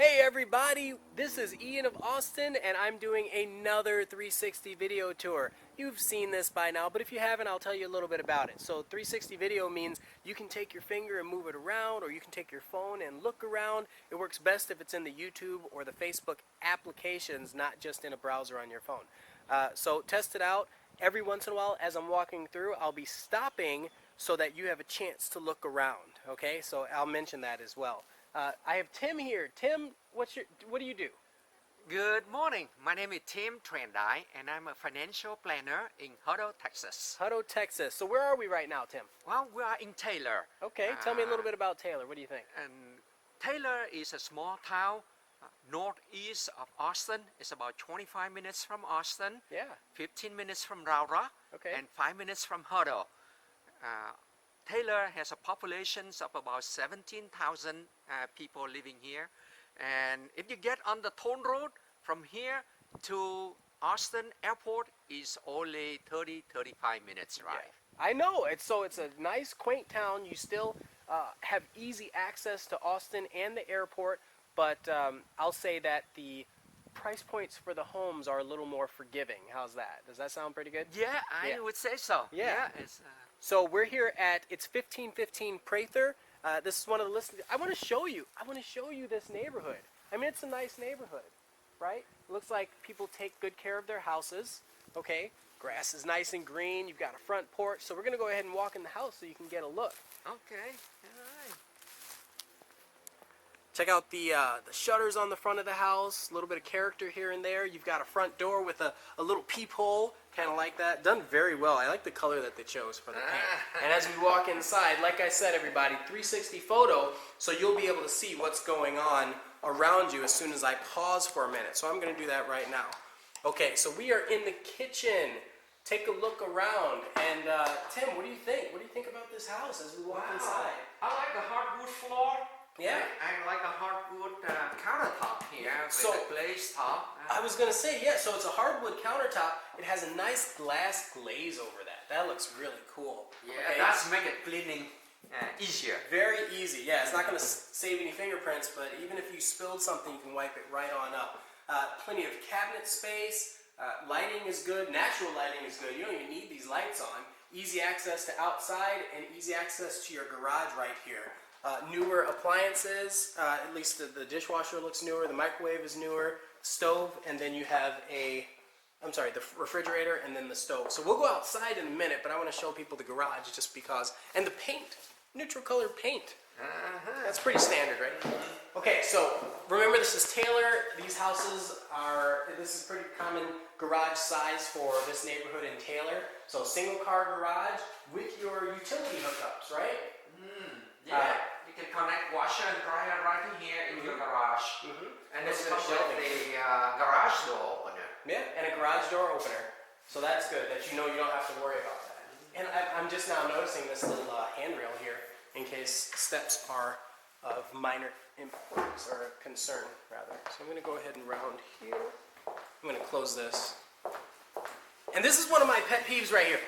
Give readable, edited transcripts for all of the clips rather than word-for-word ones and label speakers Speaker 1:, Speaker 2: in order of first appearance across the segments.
Speaker 1: Hey everybody, this is Ian of Austin and I'm doing another 360 video tour. You've seen this by now, but if you haven't, I'll tell you a little bit about it. So 360 video means you can take your finger and move it around, or you can take your phone and look around. It works best if it's in the YouTube or the Facebook applications, not just in a browser on your phone. So test it out. Every once in a while as I'm walking through, I'll be stopping so that you have a chance to look around. Okay, so I'll mention that as well. I have Tim here. Tim, what do you do?
Speaker 2: Good morning. My name is Tim Trendai, and I'm a financial planner in Hutto, Texas.
Speaker 1: Hutto, Texas. So where are we right now, Tim?
Speaker 2: Well, we are in Taylor.
Speaker 1: Okay, tell me a little bit about Taylor. What do you think?
Speaker 2: And Taylor is a small town northeast of Austin. It's about 25 minutes from Austin.
Speaker 1: Yeah.
Speaker 2: 15 minutes from Realtor.
Speaker 1: Okay.
Speaker 2: And 5 minutes from Hutto. Taylor has a population of about 17,000 people living here. And if you get on the toll road from here to Austin Airport is only 30-35 minutes drive.
Speaker 1: Yeah. I know. It's a nice, quaint town. You still have easy access to Austin and the airport, but I'll say that the price points for the homes are a little more forgiving. How's that? Does that sound pretty good?
Speaker 2: Yeah, I would say so.
Speaker 1: Yeah.
Speaker 2: It's,
Speaker 1: So we're here at, it's 1515 Prather. This is one of the listings. I want to show you this neighborhood. I mean, it's a nice neighborhood, right? It looks like people take good care of their houses, okay? Grass is nice and green. You've got a front porch. So we're going to go ahead and walk in the house so you can get a look.
Speaker 2: okay, all right.
Speaker 1: Check out the shutters on the front of the house, a little bit of character here and there. You've got a front door with a little peephole, kind of like that. Done very well. I like the color that they chose for the paint. And as we walk inside, like I said, everybody, 360 photo, so you'll be able to see what's going on around you as soon as I pause for a minute. So I'm going to do that right now. Okay, so we are in the kitchen. Take a look around. And Tim, what do you think? What do you think about this house as we walk inside?
Speaker 2: I like the hardwood floor.
Speaker 1: Yeah.
Speaker 2: I like a hardwood countertop here with a glazed top.
Speaker 1: I was going to say, yeah, so it's a hardwood countertop. It has a nice glass glaze over that. That looks really cool.
Speaker 2: Yeah,
Speaker 1: okay?
Speaker 2: that's make it cleaning easier.
Speaker 1: Very easy. Yeah, it's not going to save any fingerprints, but even if you spilled something, you can wipe it right on up. Plenty of cabinet space. Lighting is good. Natural lighting is good. You don't even need these lights on. Easy access to outside and easy access to your garage right here. Newer appliances, at least the dishwasher looks newer, the microwave is newer, stove, and then you have the refrigerator and then the stove. So we'll go outside in a minute, but I want to show people the garage just because, and the paint, neutral colored paint. That's pretty standard, right? Okay, so remember this is Taylor. These houses this is pretty common garage size for this neighborhood in Taylor. So single car garage with your utility hookups, right?
Speaker 2: Yeah, you can connect washer and dryer right in here in your garage. And this comes with the garage door opener.
Speaker 1: Yeah, and a garage door opener. So that's good, that you know you don't have to worry about that. And I'm just now noticing this little handrail here in case steps are of minor importance or concern, rather. So I'm going to go ahead and round here. I'm going to close this. And this is one of my pet peeves right here.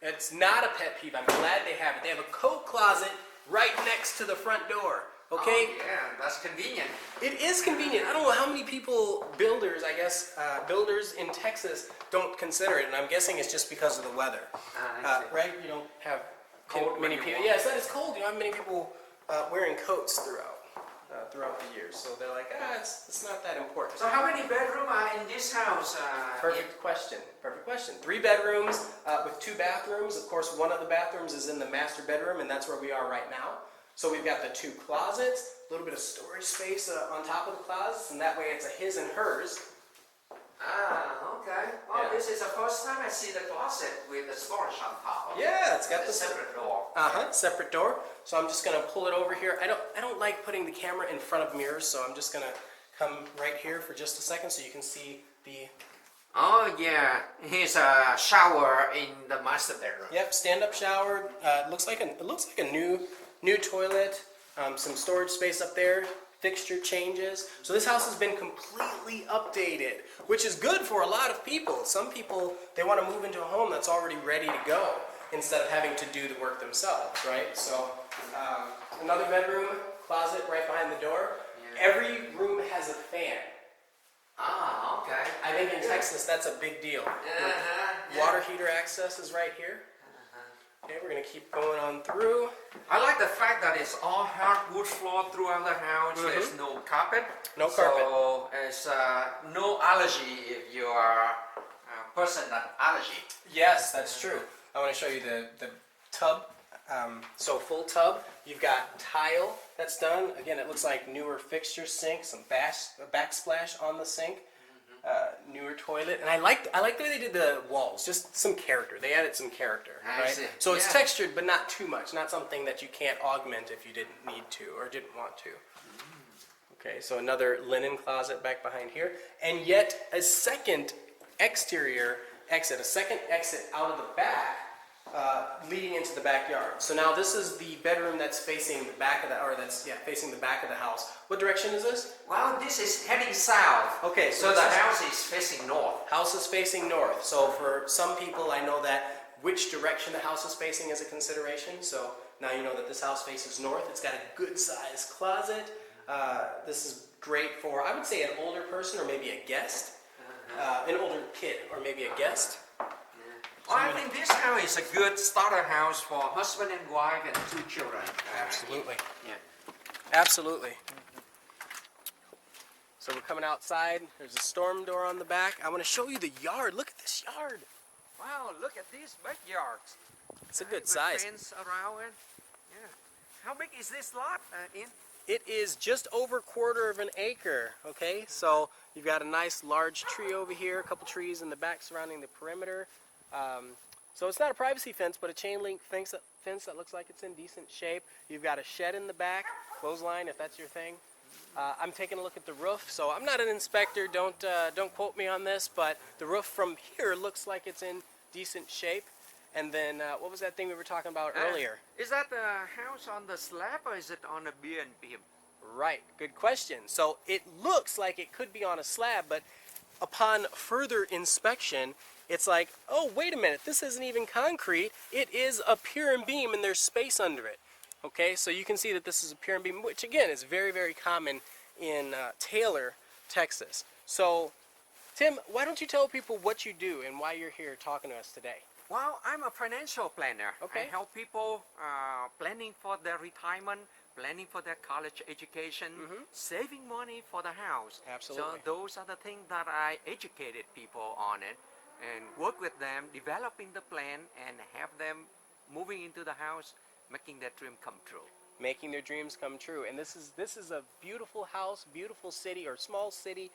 Speaker 1: It's not a pet peeve. I'm glad they have it. They have a coat closet right next to the front door. Okay?
Speaker 2: Oh, yeah, that's convenient.
Speaker 1: It is convenient. I don't know how many people, builders in Texas don't consider it, and I'm guessing it's just because of the weather. Right? You don't have many people. Yeah, it's cold. You don't have many people wearing coats throughout the years. So they're like, it's not that important.
Speaker 2: So how many bedrooms are in this house?
Speaker 1: Perfect question. 3 bedrooms with 2 bathrooms. Of course, one of the bathrooms is in the master bedroom, and that's where we are right now. So we've got the 2 closets, a little bit of storage space on top of the closets, and that way it's a his and hers.
Speaker 2: Okay. Well,
Speaker 1: Yeah.
Speaker 2: this is the first time I see the closet with the storage on top of it.
Speaker 1: Yeah, it's got
Speaker 2: the
Speaker 1: the
Speaker 2: separate door.
Speaker 1: separate door. So I'm just gonna pull it over here. I don't like putting the camera in front of mirrors, so I'm just gonna come right here for just a second so you can see the.
Speaker 2: Oh yeah, here's a shower in the master bedroom.
Speaker 1: Yep, stand-up shower. It looks like a new toilet. Some storage space up there. Fixture changes. So this house has been completely updated, which is good for a lot of people. Some people, they want to move into a home that's already ready to go instead of having to do the work themselves, right? So another bedroom, closet right behind the door. Every room has a fan.
Speaker 2: Ah, okay.
Speaker 1: I think in Texas that's a big deal.
Speaker 2: Yeah.
Speaker 1: Water heater access is right here. Okay, we're gonna keep going on through.
Speaker 2: I like the fact that it's all hardwood floor throughout the house. There's no carpet.
Speaker 1: No carpet.
Speaker 2: So it's no allergy if you are a person that allergy.
Speaker 1: Yes, that's true. I want to show you the tub. So full tub. You've got tile that's done. Again, it looks like newer fixture sink, some backsplash on the sink, newer toilet, and I like the way they did the walls. Just some character. They added some character,
Speaker 2: I
Speaker 1: right?
Speaker 2: see.
Speaker 1: So it's
Speaker 2: Yeah.
Speaker 1: textured, but not too much. Not something that you can't augment if you didn't need to or didn't want to. Okay, so another linen closet back behind here, and yet a second exterior exit, a second exit out of the back, leading into the backyard. So now this is the bedroom that's facing the back of facing the back of the house. What direction is this?
Speaker 2: Well, this is heading south.
Speaker 1: Okay,
Speaker 2: So the house is facing north.
Speaker 1: House is facing north. So for some people, I know that which direction the house is facing is a consideration. So now you know that this house faces north. It's got a good sized closet. This is great for, I would say, an older person or maybe a guest. An older kid or maybe a guest.
Speaker 2: Well, I think this house is a good starter house for husband and wife and 2 children.
Speaker 1: Absolutely.
Speaker 2: Yeah.
Speaker 1: Absolutely. So we're coming outside. There's a storm door on the back. I want to show you the yard. Look at this yard.
Speaker 2: Wow, look at these backyards.
Speaker 1: It's a good
Speaker 2: With
Speaker 1: size.
Speaker 2: fence around it. Yeah. How big is this lot, Ian?
Speaker 1: It is just over 1/4 of an acre. Okay, so you've got a nice large tree over here, a couple trees in the back surrounding the perimeter. So it's not a privacy fence, but a chain link fence that looks like it's in decent shape. You've got a shed in the back, clothesline if that's your thing. I'm taking a look at the roof, so I'm not an inspector. Don't quote me on this, but the roof from here looks like it's in decent shape. And then what was that thing we were talking about earlier?
Speaker 2: Is that the house on the slab or is it on a B&B?
Speaker 1: Right, good question. So it looks like it could be on a slab, but upon further inspection, it's like, oh, wait a minute, this isn't even concrete. It is a pier and beam, and there's space under it. Okay, so you can see that this is a pier and beam, which again is very, very common in Taylor, Texas. So, Tim, why don't you tell people what you do and why you're here talking to us today?
Speaker 2: Well, I'm a financial planner.
Speaker 1: Okay.
Speaker 2: I help people planning for their retirement, planning for their college education, saving money for the house.
Speaker 1: Absolutely.
Speaker 2: So those are the things that I educated people on it and work with them, developing the plan and have them moving into the house, making their dream come true.
Speaker 1: Making their dreams come true. And this is a beautiful house, beautiful city or small city.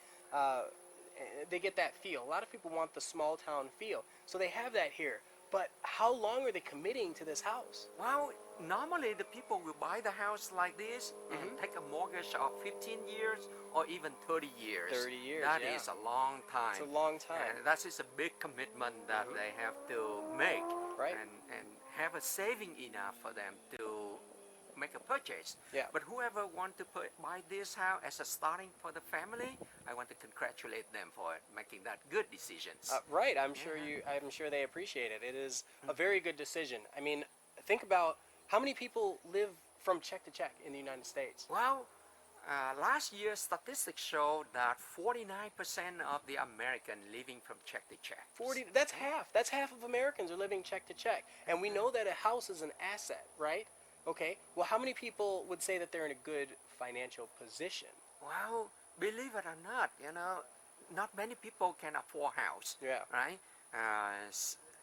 Speaker 1: They get that feel. A lot of people want the small town feel. So they have that here. But how long are they committing to this house?
Speaker 2: Well, normally the people will buy the house like this and take a mortgage of 15 years or even 30 years.
Speaker 1: 30 years,
Speaker 2: That
Speaker 1: yeah.
Speaker 2: is a long time.
Speaker 1: It's a long time.
Speaker 2: And that is a big commitment that they have to make.
Speaker 1: Right.
Speaker 2: And have a saving enough for them to make a purchase.
Speaker 1: Yeah.
Speaker 2: But whoever want to buy this house as a starting for the family, I want to congratulate them for making that good decisions.
Speaker 1: Right, I'm sure they appreciate it. It is a very good decision. I mean, think about how many people live from check to check in the United States.
Speaker 2: Well, last year statistics show that 49% of the American living from check to check.
Speaker 1: 40, that's half. That's half of Americans are living check to check. And we know that a house is an asset, right? Okay, well, how many people would say that they're in a good financial position?
Speaker 2: Well, believe it or not, not many people can afford a house.
Speaker 1: Yeah.
Speaker 2: Right?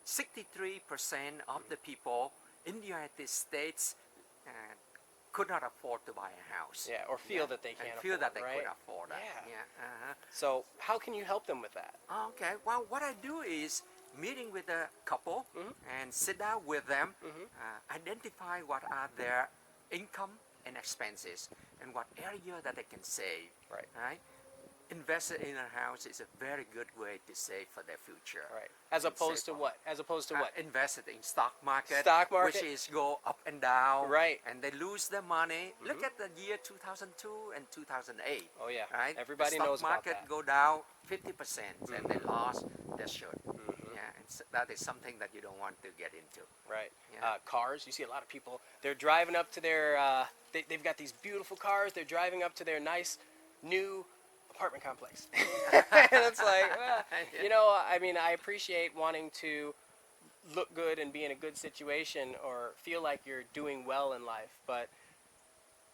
Speaker 2: 63% of the people in the United States could not afford to buy a house.
Speaker 1: Yeah, or feel that they can't
Speaker 2: feel
Speaker 1: afford,
Speaker 2: that they
Speaker 1: right?
Speaker 2: could afford it.
Speaker 1: Yeah. So how can you help them with that?
Speaker 2: Okay, well, what I do is meeting with a couple and sit down with them, identify what are their income and expenses and what area that they can save. Right? Invested in a house is a very good way to save for their future.
Speaker 1: Right. As opposed to what? As opposed to what?
Speaker 2: Invested in stock market.
Speaker 1: Stock market?
Speaker 2: Which is go up and down.
Speaker 1: Right.
Speaker 2: And they lose their money. Look at the year 2002 and 2008.
Speaker 1: Oh yeah.
Speaker 2: Right?
Speaker 1: Everybody
Speaker 2: the
Speaker 1: knows
Speaker 2: stock
Speaker 1: about
Speaker 2: market
Speaker 1: that.
Speaker 2: go down 50% and they lost their shirt. Yeah, that is something that you don't want to get into.
Speaker 1: Right.
Speaker 2: Yeah.
Speaker 1: Cars. You see a lot of people. They're driving up to their. They've got these beautiful cars. They're driving up to their nice new apartment complex. And it's like, well,
Speaker 2: Yeah.
Speaker 1: you know, I mean, I appreciate wanting to look good and be in a good situation or feel like you're doing well in life, but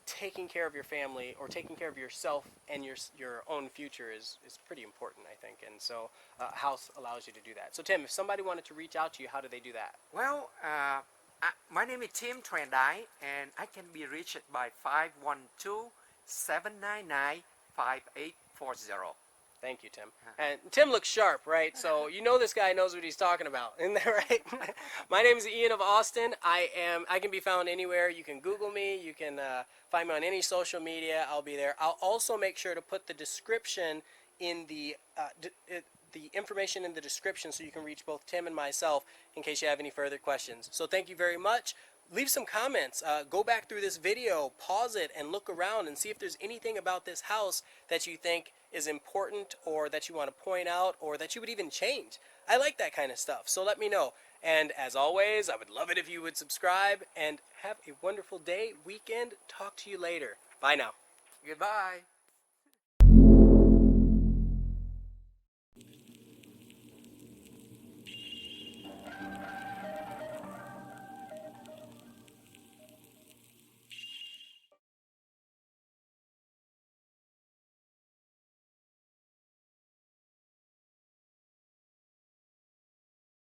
Speaker 1: taking care of your family or taking care of yourself and your own future is pretty important, I think. And so a house allows you to do that. So Tim, if somebody wanted to reach out to you, how do they do that?
Speaker 2: Well, my name is Tim Trendai, and I can be reached by 512-799-5840.
Speaker 1: Thank you, Tim. And Tim looks sharp, right? So you know this guy knows what he's talking about. Isn't that right? My name is Ian of Austin. I can be found anywhere. You can Google me. You can find me on any social media. I'll be there. I'll also make sure to put the description in the information in the description so you can reach both Tim and myself in case you have any further questions. So thank you very much. Leave some comments. Go back through this video, pause it, and look around and see if there's anything about this house that you think is important or that you want to point out or that you would even change. I like that kind of stuff, so let me know. And as always, I would love it if you would subscribe, and have a wonderful day, weekend. Talk to you later. Bye now.
Speaker 2: Goodbye.